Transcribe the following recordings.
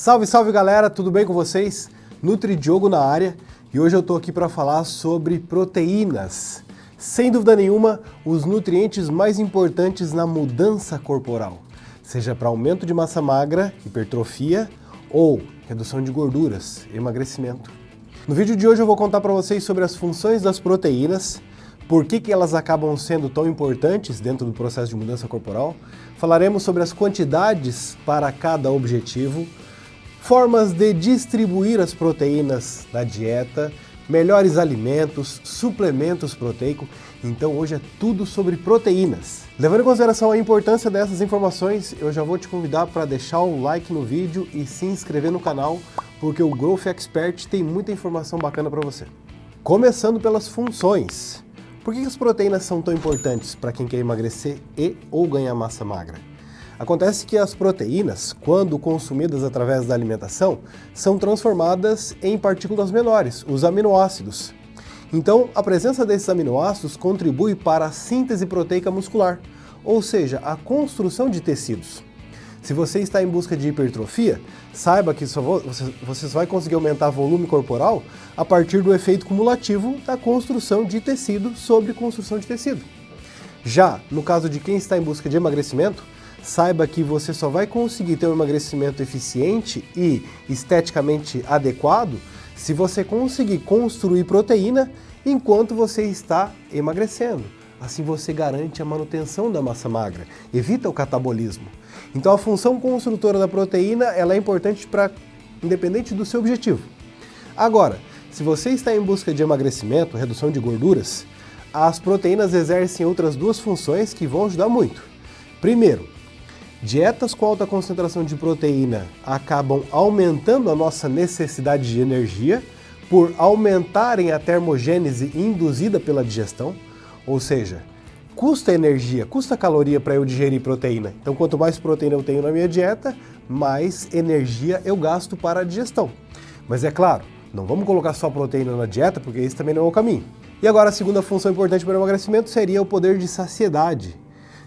Salve, salve galera, tudo bem com vocês? NutriDiogo na área e hoje eu tô aqui para falar sobre proteínas. Sem dúvida nenhuma, os nutrientes mais importantes na mudança corporal, seja para aumento de massa magra, hipertrofia ou redução de gorduras, emagrecimento. No vídeo de hoje eu vou contar para vocês sobre as funções das proteínas, por que elas acabam sendo tão importantes dentro do processo de mudança corporal. Falaremos sobre as quantidades para cada objetivo, formas de distribuir as proteínas na dieta, melhores alimentos, suplementos proteicos. Então hoje é tudo sobre proteínas. Levando em consideração a importância dessas informações, eu já vou te convidar para deixar o like no vídeo e se inscrever no canal, porque o Growth Expert tem muita informação bacana para você. Começando pelas funções. Por que as proteínas são tão importantes para quem quer emagrecer ou ganhar massa magra? Acontece que as proteínas, quando consumidas através da alimentação, são transformadas em partículas menores, os aminoácidos. Então, a presença desses aminoácidos contribui para a síntese proteica muscular, ou seja, a construção de tecidos. Se você está em busca de hipertrofia, saiba que você só vai conseguir aumentar volume corporal a partir do efeito cumulativo da construção de tecido sobre construção de tecido. Já no caso de quem está em busca de emagrecimento, saiba que você só vai conseguir ter um emagrecimento eficiente e esteticamente adequado se você conseguir construir proteína enquanto você está emagrecendo. Assim você garante a manutenção da massa magra, evita o catabolismo. Então a função construtora da proteína ela é importante independente do seu objetivo. Agora, se você está em busca de emagrecimento, redução de gorduras, as proteínas exercem outras duas funções que vão ajudar muito. Primeiro, dietas com alta concentração de proteína acabam aumentando a nossa necessidade de energia por aumentarem a termogênese induzida pela digestão, ou seja, custa energia, custa caloria para eu digerir proteína. Então quanto mais proteína eu tenho na minha dieta, mais energia eu gasto para a digestão. Mas é claro, não vamos colocar só proteína na dieta, porque esse também não é o caminho. E agora a segunda função importante para o emagrecimento seria o poder de saciedade.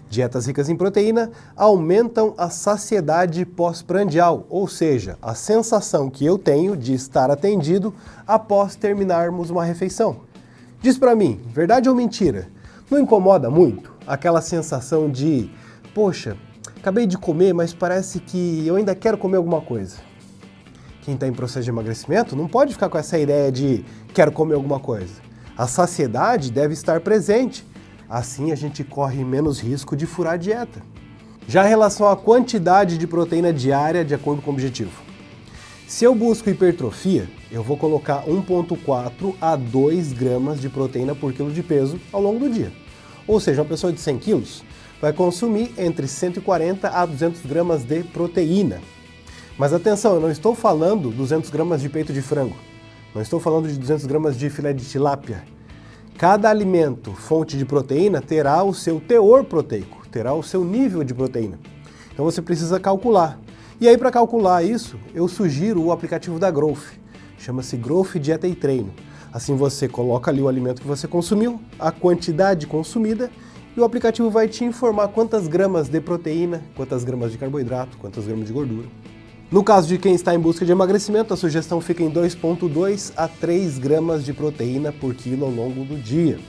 Dietas ricas em proteína aumentam a saciedade pós-prandial, ou seja, a sensação que eu tenho de estar atendido após terminarmos uma refeição. Diz pra mim, verdade ou mentira? Não incomoda muito aquela sensação de, poxa, acabei de comer, mas parece que eu ainda quero comer alguma coisa? Quem está em processo de emagrecimento não pode ficar com essa ideia de quero comer alguma coisa. A saciedade deve estar presente. Assim a gente corre menos risco de furar a dieta. Já em relação à quantidade de proteína diária de acordo com o objetivo. Se eu busco hipertrofia, eu vou colocar 1,4 a 2 gramas de proteína por quilo de peso ao longo do dia. Ou seja, uma pessoa de 100 quilos vai consumir entre 140 a 200 gramas de proteína. Mas atenção, eu não estou falando 200 gramas de peito de frango. Não estou falando de 200 gramas de filé de tilápia. Cada alimento, fonte de proteína, terá o seu teor proteico, terá o seu nível de proteína. Então você precisa calcular. E aí para calcular isso, eu sugiro o aplicativo da Growth. Chama-se Growth Dieta e Treino. Assim você coloca ali o alimento que você consumiu, a quantidade consumida, e o aplicativo vai te informar quantas gramas de proteína, quantas gramas de carboidrato, quantas gramas de gordura. No caso de quem está em busca de emagrecimento, a sugestão fica em 2,2 a 3 gramas de proteína por quilo ao longo do dia.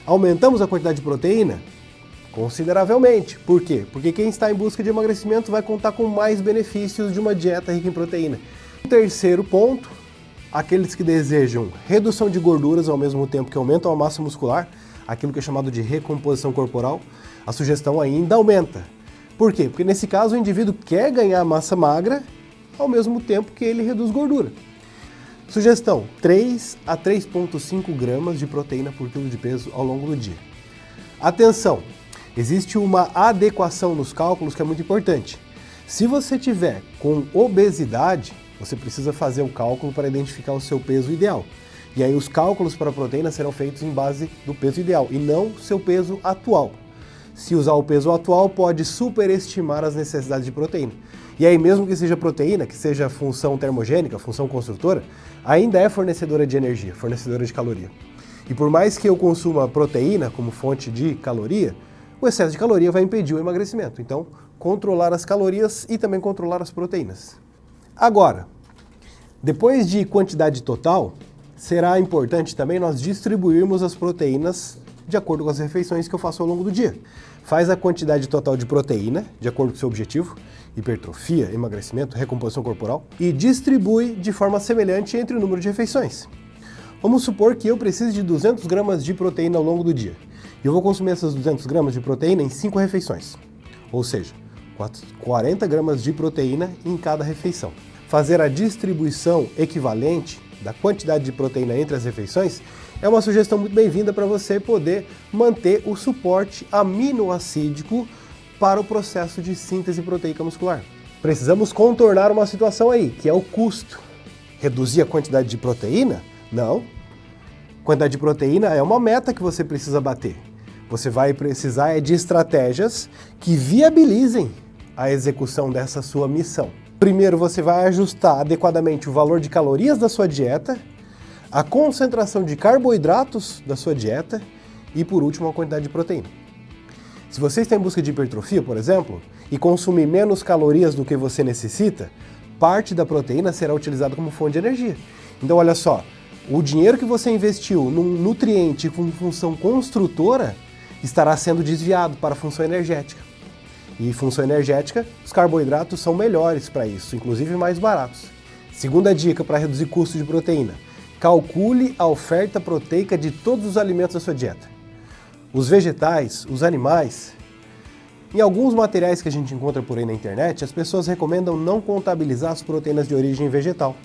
Aumentamos a quantidade de proteína? Consideravelmente. Por quê? Porque quem está em busca de emagrecimento vai contar com mais benefícios de uma dieta rica em proteína. O terceiro ponto, aqueles que desejam redução de gorduras ao mesmo tempo que aumentam a massa muscular, aquilo que é chamado de recomposição corporal, a sugestão ainda aumenta. Por quê? Porque nesse caso o indivíduo quer ganhar massa magra ao mesmo tempo que ele reduz gordura. Sugestão, 3 a 3,5 gramas de proteína por quilo de peso ao longo do dia. Atenção, existe uma adequação nos cálculos que é muito importante. Se você tiver com obesidade, você precisa fazer o cálculo para identificar o seu peso ideal. E aí os cálculos para a proteína serão feitos em base do peso ideal e não seu peso atual. Se usar o peso atual, pode superestimar as necessidades de proteína. E aí, mesmo que seja proteína, que seja função termogênica, função construtora, ainda é fornecedora de energia, fornecedora de caloria. E por mais que eu consuma proteína como fonte de caloria, o excesso de caloria vai impedir o emagrecimento. Então, controlar as calorias e também controlar as proteínas. Agora, depois de quantidade total, será importante também nós distribuirmos as proteínas de acordo com as refeições que eu faço ao longo do dia. Faz a quantidade total de proteína, de acordo com o seu objetivo, hipertrofia, emagrecimento, recomposição corporal, e distribui de forma semelhante entre o número de refeições. Vamos supor que eu precise de 200 gramas de proteína ao longo do dia. E eu vou consumir essas 200 gramas de proteína em 5 refeições. Ou seja, 40 gramas de proteína em cada refeição. Fazer a distribuição equivalente da quantidade de proteína entre as refeições é uma sugestão muito bem-vinda para você poder manter o suporte aminoácidico para o processo de síntese proteica muscular. Precisamos contornar uma situação aí, que é o custo. Reduzir a quantidade de proteína? Não. Quantidade de proteína é uma meta que você precisa bater. Você vai precisar de estratégias que viabilizem a execução dessa sua missão. Primeiro, você vai ajustar adequadamente o valor de calorias da sua dieta, a concentração de carboidratos da sua dieta e, por último, a quantidade de proteína. Se você está em busca de hipertrofia, por exemplo, e consumir menos calorias do que você necessita, parte da proteína será utilizada como fonte de energia. Então, olha só, o dinheiro que você investiu num nutriente com função construtora estará sendo desviado para a função energética. E função energética, os carboidratos são melhores para isso, inclusive mais baratos. Segunda dica para reduzir custo de proteína: calcule a oferta proteica de todos os alimentos da sua dieta. Os vegetais, os animais. Em alguns materiais que a gente encontra por aí na internet, as pessoas recomendam não contabilizar as proteínas de origem vegetal.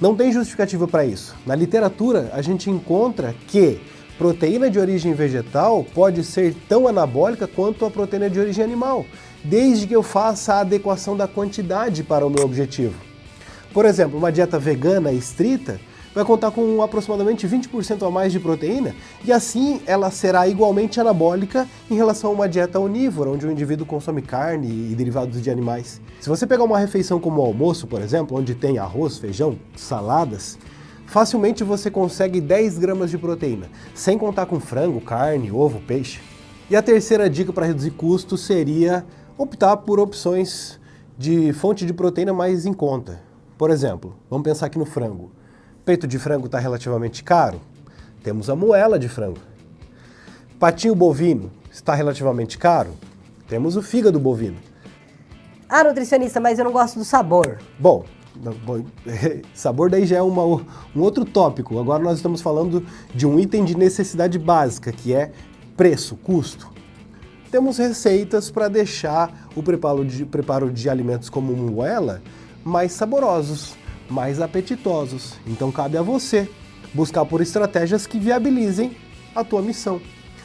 Não tem justificativa para isso. Na literatura, a gente encontra que proteína de origem vegetal pode ser tão anabólica quanto a proteína de origem animal, desde que eu faça a adequação da quantidade para o meu objetivo. Por exemplo, uma dieta vegana estrita vai contar com aproximadamente 20% a mais de proteína e assim ela será igualmente anabólica em relação a uma dieta onívora, onde o indivíduo consome carne e derivados de animais. Se você pegar uma refeição como o almoço, por exemplo, onde tem arroz, feijão, saladas, facilmente você consegue 10 gramas de proteína, sem contar com frango, carne, ovo, peixe. E a terceira dica para reduzir custos seria optar por opções de fonte de proteína mais em conta. Por exemplo, vamos pensar aqui no frango. Peito de frango está relativamente caro? Temos a moela de frango. Patinho bovino está relativamente caro? Temos o fígado bovino. Ah, nutricionista, mas eu não gosto do sabor. Bom, sabor daí já é um outro tópico. Agora nós estamos falando de um item de necessidade básica, que é preço, custo. Temos receitas para deixar o preparo de alimentos como moela mais saborosos, mais apetitosos. Então cabe a você buscar por estratégias que viabilizem a tua missão.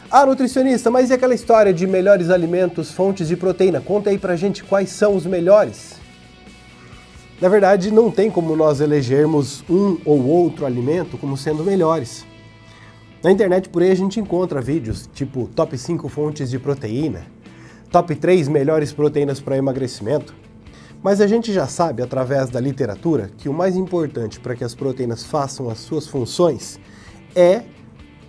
Ah, nutricionista, mas e aquela história de melhores alimentos, fontes de proteína? Conta aí pra gente quais são os melhores. Na verdade, não tem como nós elegermos um ou outro alimento como sendo melhores. Na internet por aí a gente encontra vídeos tipo top 5 fontes de proteína, top 3 melhores proteínas para emagrecimento. Mas a gente já sabe, através da literatura, que o mais importante para que as proteínas façam as suas funções é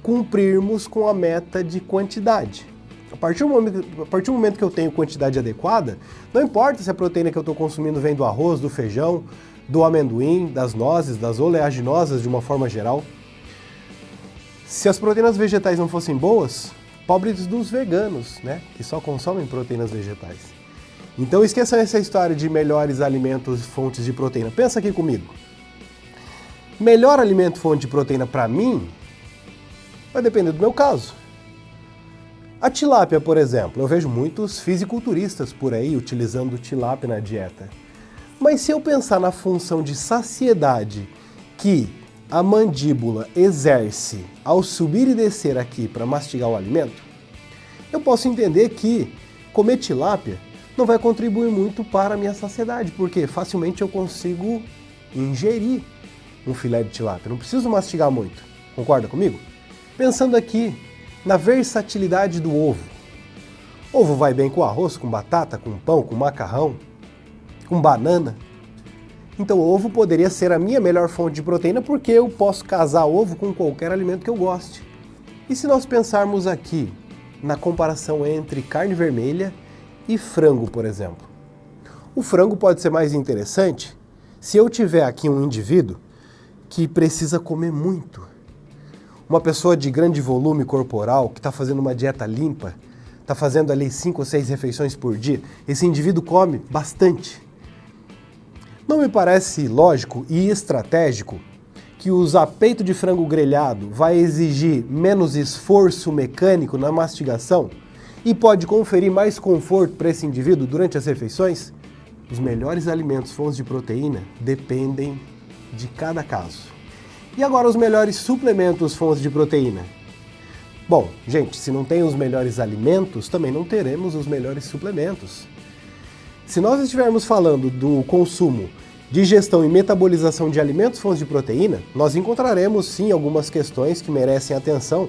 cumprirmos com a meta de quantidade. A partir do momento que eu tenho quantidade adequada, não importa se a proteína que eu estou consumindo vem do arroz, do feijão, do amendoim, das nozes, das oleaginosas de uma forma geral. Se as proteínas vegetais não fossem boas, pobres dos veganos, né, que só consomem proteínas vegetais. Então esqueçam essa história de melhores alimentos, fontes de proteína. Pensa aqui comigo. Melhor alimento, fonte de proteína para mim vai depender do meu caso. A tilápia, por exemplo, eu vejo muitos fisiculturistas por aí utilizando tilápia na dieta. Mas se eu pensar na função de saciedade que a mandíbula exerce ao subir e descer aqui para mastigar o alimento, eu posso entender que comer tilápia não vai contribuir muito para a minha saciedade, porque facilmente eu consigo ingerir um filé de tilápia, não preciso mastigar muito. Concorda comigo? Pensando aqui na versatilidade do ovo. Ovo vai bem com arroz, com batata, com pão, com macarrão, com banana. Então o ovo poderia ser a minha melhor fonte de proteína porque eu posso casar ovo com qualquer alimento que eu goste. E se nós pensarmos aqui na comparação entre carne vermelha e frango, por exemplo? O frango pode ser mais interessante Se eu tiver aqui um indivíduo que precisa comer muito, uma pessoa de grande volume corporal, que está fazendo uma dieta limpa, está fazendo ali 5 ou 6 refeições por dia, esse indivíduo come bastante. Não me parece lógico e estratégico que usar peito de frango grelhado vai exigir menos esforço mecânico na mastigação e pode conferir mais conforto para esse indivíduo durante as refeições? Os melhores alimentos fontes de proteína dependem de cada caso. E agora os melhores suplementos fontes de proteína? Bom, gente, se não tem os melhores alimentos, também não teremos os melhores suplementos. Se nós estivermos falando do consumo, digestão e metabolização de alimentos fontes de proteína, nós encontraremos sim algumas questões que merecem atenção.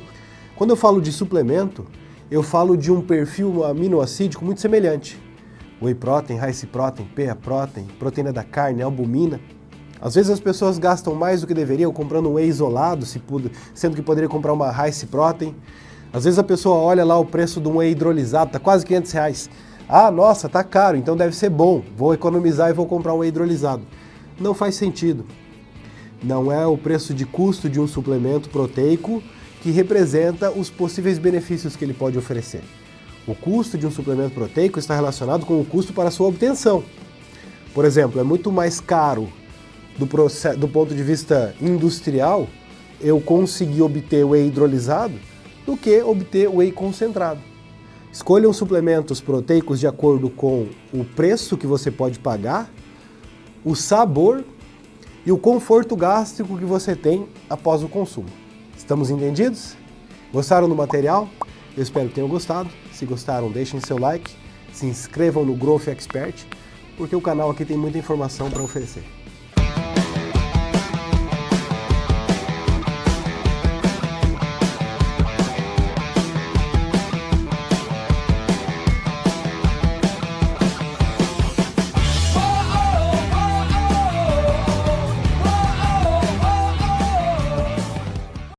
Quando eu falo de suplemento, eu falo de um perfil aminoácido muito semelhante. Whey protein, rice protein, pea protein, proteína da carne, albumina. Às vezes as pessoas gastam mais do que deveriam comprando um whey isolado, sendo que poderia comprar uma rice protein. Às vezes a pessoa olha lá o preço de um whey hidrolisado, tá quase R$500. Ah, nossa, tá caro, então deve ser bom. Vou economizar e vou comprar um whey hidrolisado. Não faz sentido. Não é o preço de custo de um suplemento proteico que representa os possíveis benefícios que ele pode oferecer. O custo de um suplemento proteico está relacionado com o custo para a sua obtenção. Por exemplo, é muito mais caro do ponto de vista industrial eu conseguir obter whey hidrolisado do que obter whey concentrado. Escolham suplementos proteicos de acordo com o preço que você pode pagar, o sabor e o conforto gástrico que você tem após o consumo. Estamos entendidos? Gostaram do material? Eu espero que tenham gostado. Se gostaram, deixem seu like, se inscrevam no Growth Expert, porque o canal aqui tem muita informação para oferecer.